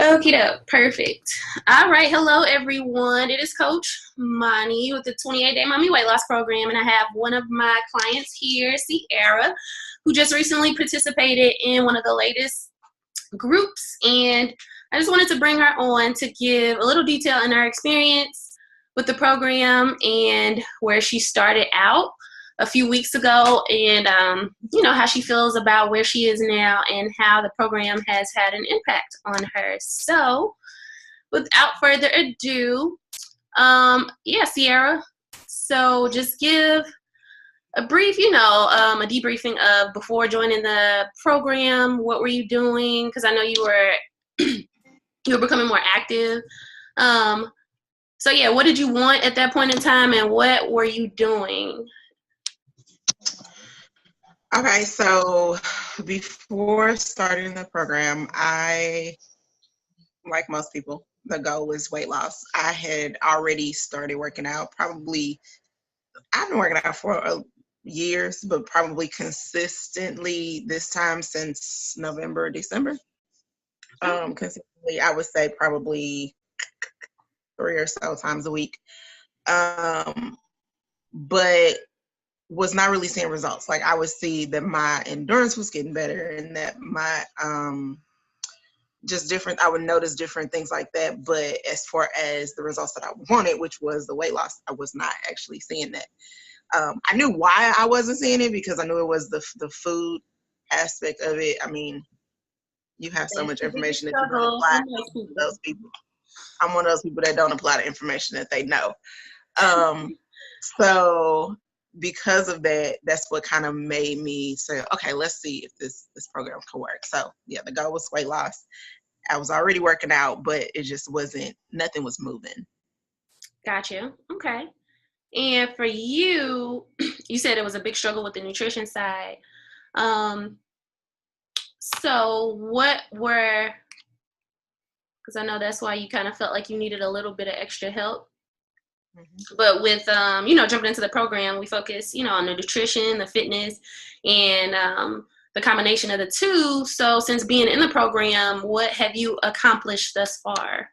Okie doke, perfect. All right, hello everyone. It is Coach Monty with the 28-Day Mommy Weight Loss Program, and I have one of my clients here, Sierra, who just recently participated in one of the latest groups, and I just wanted to bring her on to give a little detail in her experience with the program and where she started out a few weeks ago, and how she feels about where she is now and how the program has had an impact on her. So without further ado, Sierra, so just give a brief, a debriefing of before joining the program. What were you doing? Because I know you were you were becoming more active. What did you want at that point in time, and what were you doing? Okay, so before starting the program, like most people, the goal was weight loss. I had already started working out. I've been working out for years, but probably consistently this time since November, December. Consistently, I would say probably 3 or so times a week. But was not really seeing results. Like I would see that my endurance was getting better and that my I would notice different things like that. But as far as the results that I wanted, which was the weight loss, I was not actually seeing that. I knew why I wasn't seeing it because I knew it was the food aspect of it. I mean, you have so much information that you don't apply to those people. I'm one of those people that don't apply the information that they know. So because of that, that's what kind of made me say, okay, let's see if this program can work. So yeah, the goal was weight loss. I was already working out, but it just nothing was moving. Gotcha. Okay. And for you, you said it was a big struggle with the nutrition side. So what were, because I know that's why you kind of felt like you needed a little bit of extra help. Mm-hmm. But with, jumping into the program, we focus, on the nutrition, the fitness, and the combination of the two. So since being in the program, what have you accomplished thus far?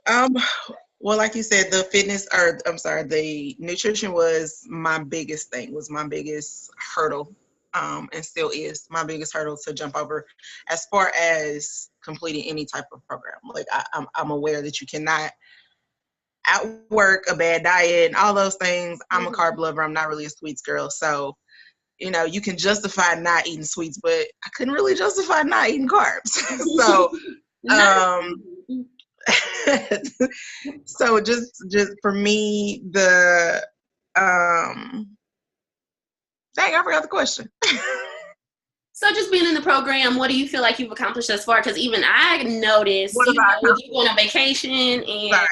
Well, like you said, the nutrition was my biggest thing, was my biggest hurdle, and still is my biggest hurdle to jump over as far as completing any type of program. Like I'm aware that you cannot outwork a bad diet and all those things. I'm a carb lover. I'm not really a sweets girl. So, you can justify not eating sweets, but I couldn't really justify not eating carbs. So, so just for me, dang, I forgot the question. So just being in the program, what do you feel like you've accomplished thus far? Because even I noticed you going on vacation and. Sorry.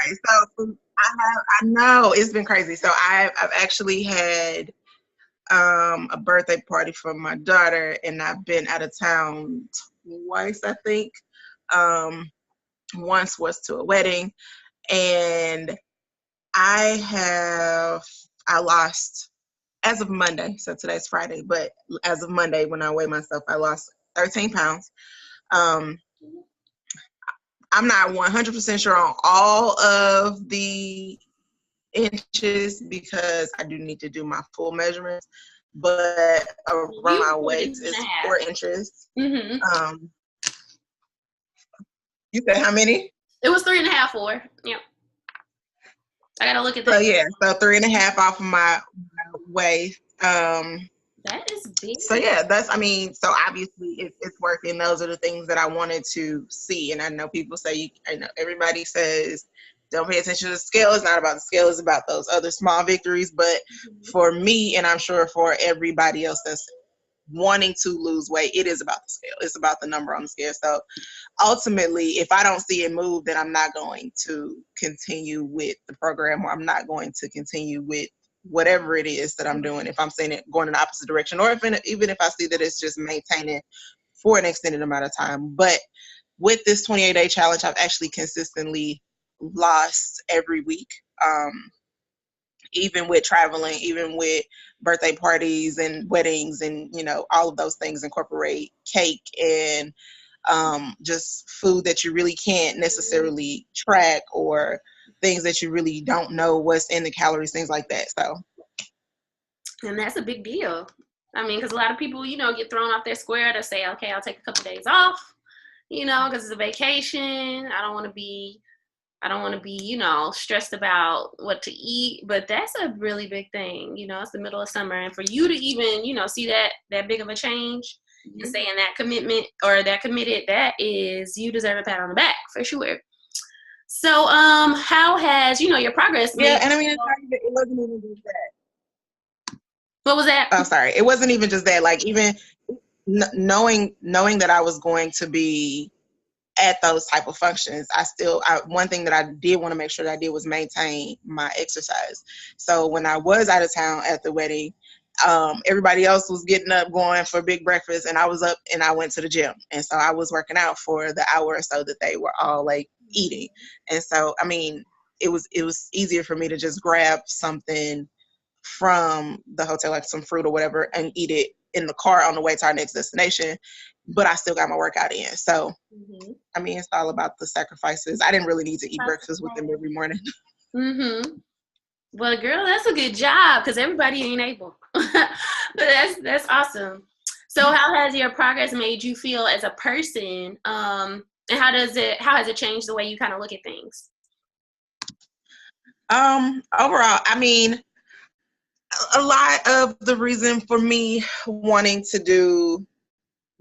So I know it's been crazy. So I've actually had a birthday party for my daughter, and I've been out of town twice, I think. Once was to a wedding, and I lost as of Monday. So today's Friday, but as of Monday, when I weighed myself, I lost 13 pounds. I'm not 100% sure on all of the inches because I do need to do my full measurements, but around my waist is 4 inches. Mm-hmm. You said how many? It was 3.5, 4. Yeah. I gotta look at that. So yeah, so 3.5 off of my waist. That is big. So yeah, so obviously it's working. Those are the things that I wanted to see. And I know people say, everybody says, don't pay attention to the scale. It's not about the scale. It's about those other small victories. But for me, and I'm sure for everybody else that's wanting to lose weight, it is about the scale. It's about the number on the scale. So ultimately, if I don't see it move, then I'm not going to continue with the program, or I'm not going to continue with whatever it is that I'm doing, if I'm seeing it going in the opposite direction, or even if I see that it's just maintaining for an extended amount of time. But with this 28-day challenge, I've actually consistently lost every week, even with traveling, even with birthday parties and weddings, and all of those things incorporate cake and just food that you really can't necessarily track, or things that you really don't know what's in the calories, things like that. So, and that's a big deal. I mean, because a lot of people, get thrown off their square to say, okay, I'll take a couple days off, because it's a vacation. I don't want to be, stressed about what to eat. But that's a really big thing. It's the middle of summer. And for you to even, see that big of a change and saying that commitment or that committed, that is, you deserve a pat on the back for sure. So, how has, your progress made? Yeah, and I mean, it wasn't even just that. What was that? Oh, sorry. It wasn't even just that. Like, even knowing that I was going to be at those type of functions, one thing that I did want to make sure that I did was maintain my exercise. So when I was out of town at the wedding, everybody else was getting up, going for big breakfast, and I was up and I went to the gym. And so I was working out for the hour or so that they were all like eating. And so, I mean, it was easier for me to just grab something from the hotel, like some fruit or whatever, and eat it in the car on the way to our next destination. But I still got my workout in. So, I mean, it's all about the sacrifices. I didn't really need to eat breakfast with them every morning. Well, girl, that's a good job, because everybody ain't able. But that's awesome. So how has your progress made you feel as a person? And how has it changed the way you kind of look at things? Overall, I mean, a lot of the reason for me wanting to do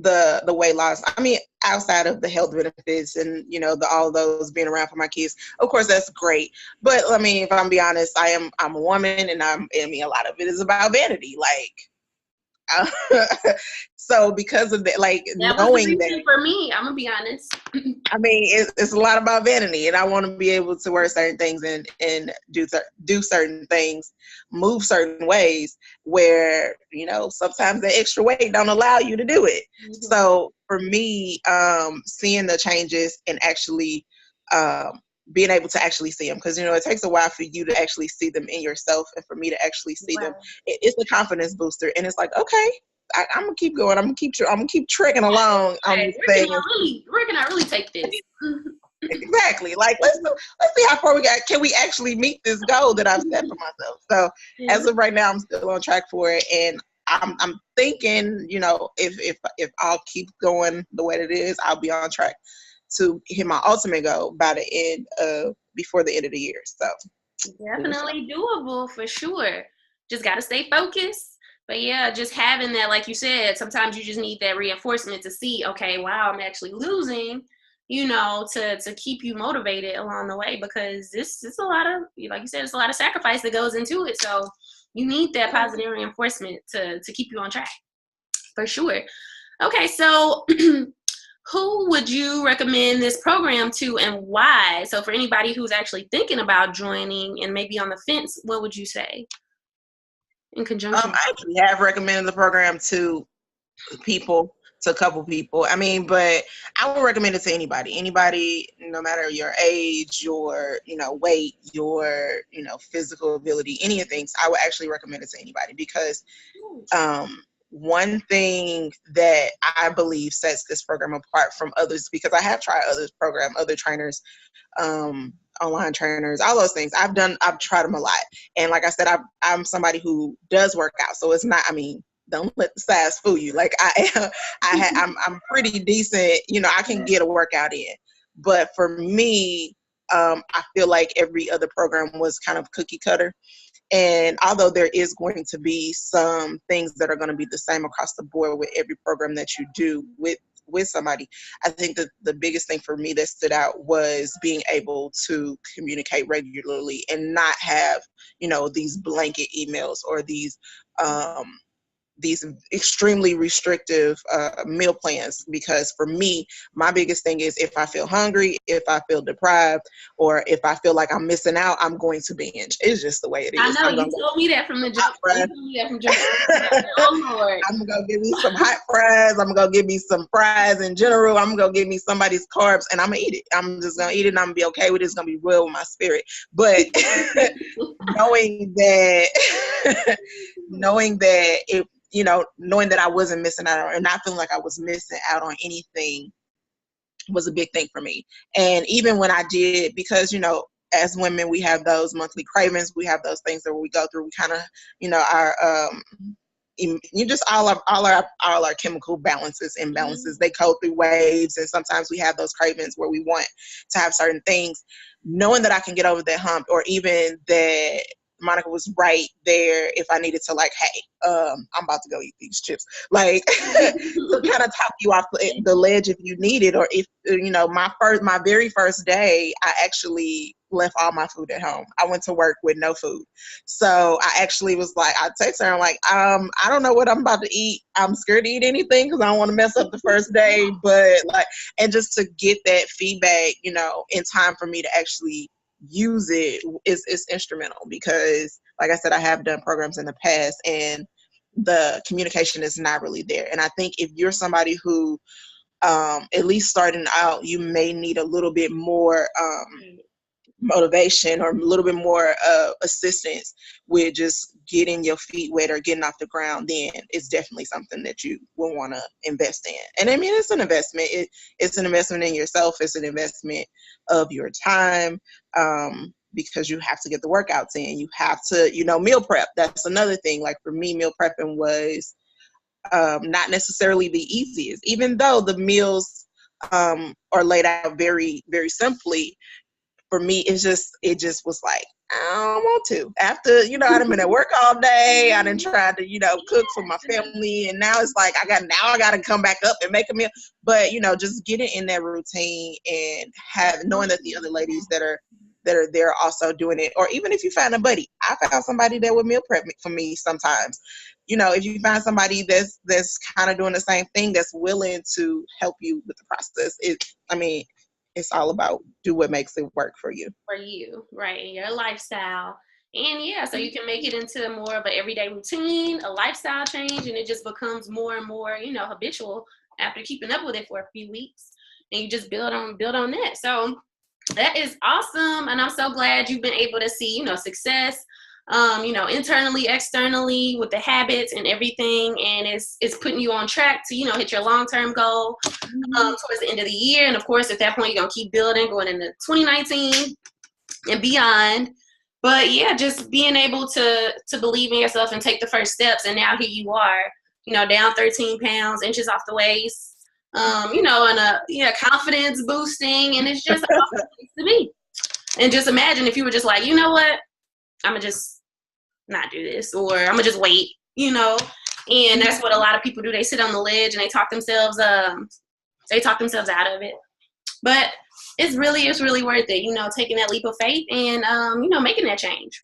the weight loss, I mean, outside of the health benefits and, all those being around for my kids, of course, that's great. But I mean, if I'm being honest, I'm a woman, and I mean, a lot of it is about vanity. Like, so because of that, like, that knowing was that for me, I'm gonna be honest. I mean, it's a lot about vanity, and I want to be able to wear certain things and do certain things, move certain ways where, sometimes the extra weight don't allow you to do it. So for me, seeing the changes and actually being able to actually see them, because, it takes a while for you to actually see them in yourself, and for me to actually see them, it's a confidence booster. And it's like, okay, I'm gonna keep going. I'm gonna keep trekking along on this thing. Where can I really take this? Exactly. Like, let's see how far we got. Can we actually meet this goal that I've set for myself? So as of right now, I'm still on track for it, and I'm thinking, if I'll keep going the way it is, I'll be on track to hit my ultimate goal by the end before the end of the year. So definitely doable for sure. Just gotta stay focused. But yeah, just having that, like you said, sometimes you just need that reinforcement to see, okay, wow, I'm actually losing, to keep you motivated along the way, because this is a lot of, like you said, it's a lot of sacrifice that goes into it. So you need that positive reinforcement to keep you on track, for sure. Okay, so who would you recommend this program to, and why? So for anybody who's actually thinking about joining and maybe on the fence, what would you say? In conjunction, I actually have recommended the program to a couple people. I mean, but I would recommend it to anybody, no matter your age, your, weight, your, physical ability, any of things. I would actually recommend it to anybody, because one thing that I believe sets this program apart from others, because I have tried other trainers, online trainers, all those things. I've tried them a lot. And like I said, I'm somebody who does work out. So it's not, I mean, don't let the size fool you. Like I'm pretty decent, I can get a workout in. But for me, I feel like every other program was kind of cookie cutter. And although there is going to be some things that are going to be the same across the board with every program that you do with somebody, I think that the biggest thing for me that stood out was being able to communicate regularly and not have, these blanket emails or these extremely restrictive meal plans. Because for me, my biggest thing is, if I feel hungry, if I feel deprived, or if I feel like I'm missing out, I'm going to binge. It's just the way it is. I know, you told me that from the jump. Oh, Lord. I'm going to give me some hot fries. I'm going to give me some fries in general. I'm going to give me somebody's carbs, and I'm going to eat it. I'm just going to eat it, and I'm going to be okay with it. It's going to be real with my spirit. But knowing that knowing that I wasn't missing out on, and not feeling like I was missing out on anything was a big thing for me. And even when I did, because, you know, as women, we have those monthly cravings, we have those things that we go through, we kind of, you know, our you just all our chemical balances, imbalances, they go through waves, and sometimes we have those cravings where we want to have certain things. Knowing that I can get over that hump, or even that Monica was right there if I needed to, like, hey, I'm about to go eat these chips, like, to kind of talk you off the ledge if you need it. Or if, you know, my very first day, I actually left all my food at home. I went to work with no food. So I actually was like, I texted her, I'm like, I don't know what I'm about to eat. I'm scared to eat anything because I don't want to mess up the first day. But like, and just to get that feedback, you know, in time for me to actually use it is instrumental, because like I said, I have done programs in the past and the communication is not really there. And I think if you're somebody who at least starting out, you may need a little bit more motivation, or a little bit more assistance with just getting your feet wet or getting off the ground, then it's definitely something that you will want to invest in. And I mean, it's an investment. It's an investment in yourself. It's an investment of your time, because you have to get the workouts in. You have to, you know, meal prep. That's another thing. Like for me, meal prepping was not necessarily the easiest, even though the meals are laid out very, very simply. For me, it just was like, I don't want to. After, you know, I've been at work all day, I done tried to, you know, cook for my family, and now it's like I got to come back up and make a meal. But, you know, just getting in that routine and knowing that the other ladies that are there also doing it, or even if you find a buddy. I found somebody that would meal prep for me sometimes. You know, if you find somebody that's kind of doing the same thing, that's willing to help you with the process, it's all about do what makes it work for you. For you, right, in your lifestyle. And yeah, so you can make it into more of an everyday routine, a lifestyle change, and it just becomes more and more, you know, habitual after keeping up with it for a few weeks. And you just build on that. So that is awesome. And I'm so glad you've been able to see, you know, success, you know, internally, externally, with the habits and everything. And it's putting you on track to, you know, hit your long-term goal towards the end of the year. And of course, at that point, you're going to keep building going into 2019 and beyond. But yeah, just being able to believe in yourself and take the first steps. And now here you are, you know, down 13 pounds, inches off the waist, you know, and confidence boosting. And it's just an awesome place to be. And just imagine if you were just like, you know what, I'm going to just not do this, or I'm going to just wait, you know. And that's what a lot of people do. They sit on the ledge and they talk themselves out of it. But it's really worth it, you know, taking that leap of faith and, you know, making that change.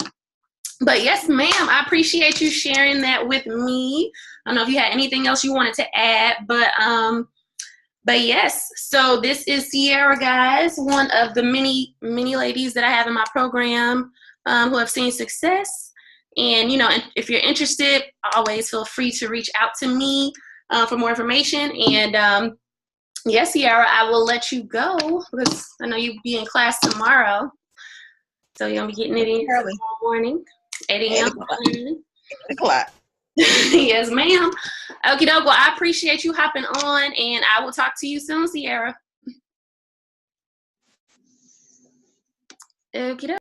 But yes, ma'am, I appreciate you sharing that with me. I don't know if you had anything else you wanted to add, but yes, so this is Sierra, guys, one of the many ladies that I have in my program who have seen success. And, you know, if you're interested, always feel free to reach out to me for more information. And yes, Sierra, I will let you go because I know you'll be in class tomorrow. So you're going to be getting it in tomorrow morning, 8 a.m. 8 o'clock. Yes, ma'am. Okie doke. Well, I appreciate you hopping on, and I will talk to you soon, Sierra. Okie doke.